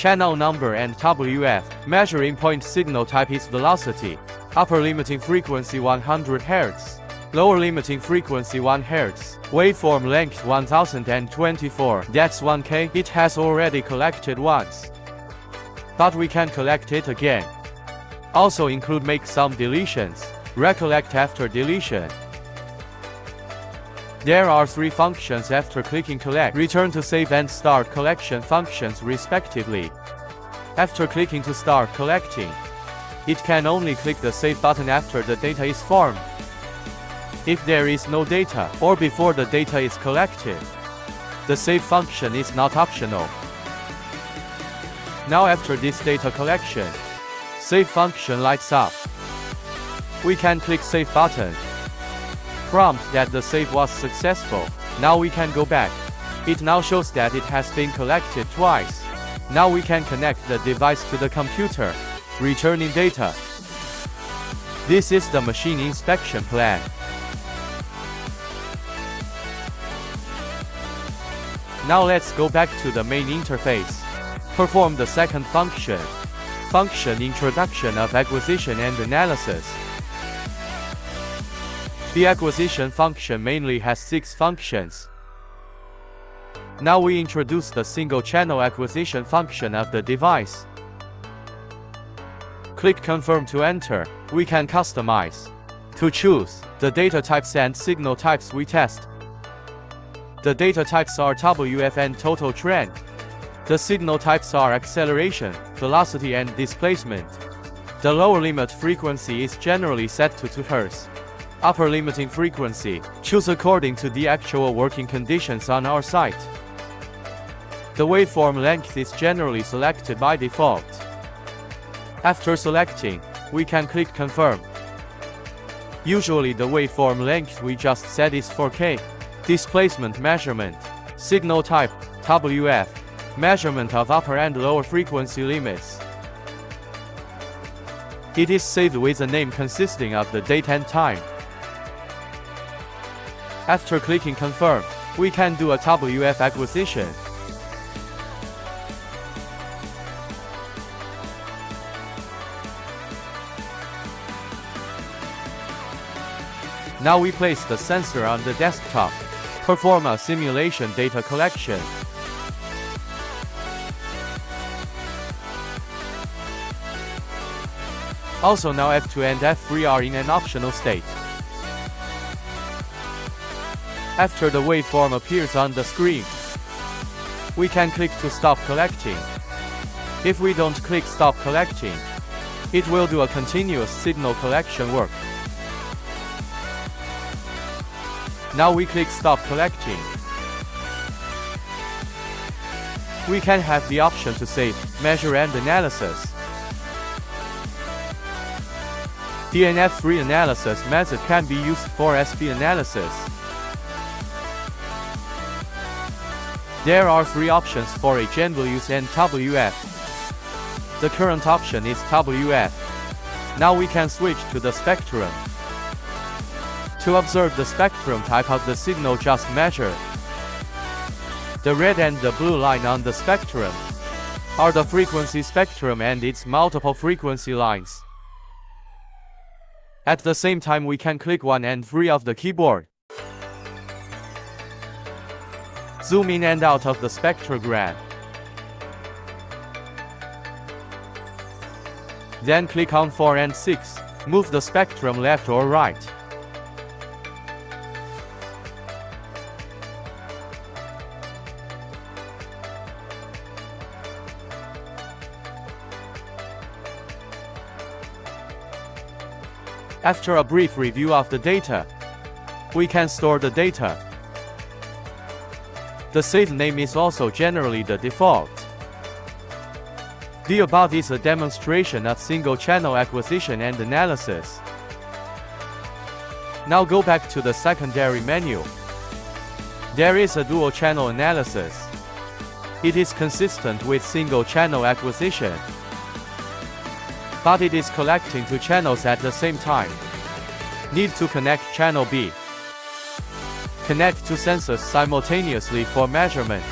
Channel number and WF. Measuring point signal type is velocity. Upper limiting frequency 100 Hz. Lower limiting frequency 1 Hz. Waveform length 1024. That's 1K. It has already collected once, but we can collect it again. Also include make some deletions. Recollect after deletion. There are 3 functions after clicking collect. Return to save and start collection functions respectively. After clicking to start collecting, it can only click the save button after the data is formed. If there is no data, or before the data is collected, the save function is not optional. Now after this data collection, save function lights up. We can click save button. Prompt that the save was successful. Now we can go back. It now shows that it has been collected twice. Now we can connect the device to the computer, returning data. This is the machine inspection plan. Now let's go back to the main interface. Perform the second function. Function introduction of acquisition and analysis. The acquisition function mainly has 6 functions. Now we introduce the single channel acquisition function of the device. Click confirm to enter. We can customize. To choose the data types and signal types we test. The data types are WF and total trend. The signal types are acceleration, velocity and displacement. The lower limit frequency is generally set to 2 Hz. Upper limiting frequency, choose according to the actual working conditions on our site. The waveform length is generally selected by default. After selecting, we can click confirm. Usually the waveform length we just set is 4K. Displacement measurement. Signal type, WF. Measurement of upper and lower frequency limits. It is saved with a name consisting of the date and time. After clicking confirm, we can do a WF acquisition. Now we place the sensor on the desktop. Perform a simulation data collection. Also now F2 and F3 are in an optional state. After the waveform appears on the screen, we can click to stop collecting. If we don't click stop collecting, it will do a continuous signal collection work. Now we click stop collecting. We can have the option to save, measure and analysis. The F3 analysis method can be used for SP analysis. There are 3 options for HNValues and WF. The current option is WF. Now we can switch to the spectrum. To observe the spectrum type of the signal just measured, the red and the blue line on the spectrum are the frequency spectrum and its multiple frequency lines. At the same time we can click 1 and 3 of the keyboard. Zoom in and out of the spectrogram. Then click on 4 and 6. Move the spectrum left or right. After a brief review of the data, we can store the data. The saved name is also generally the default. The above is a demonstration of single-channel acquisition and analysis. Now go back to the secondary menu. There is a dual-channel analysis. It is consistent with single-channel acquisition, but it is collecting 2 channels at the same time. Need to connect channel B. Connect 2 sensors simultaneously for measurement.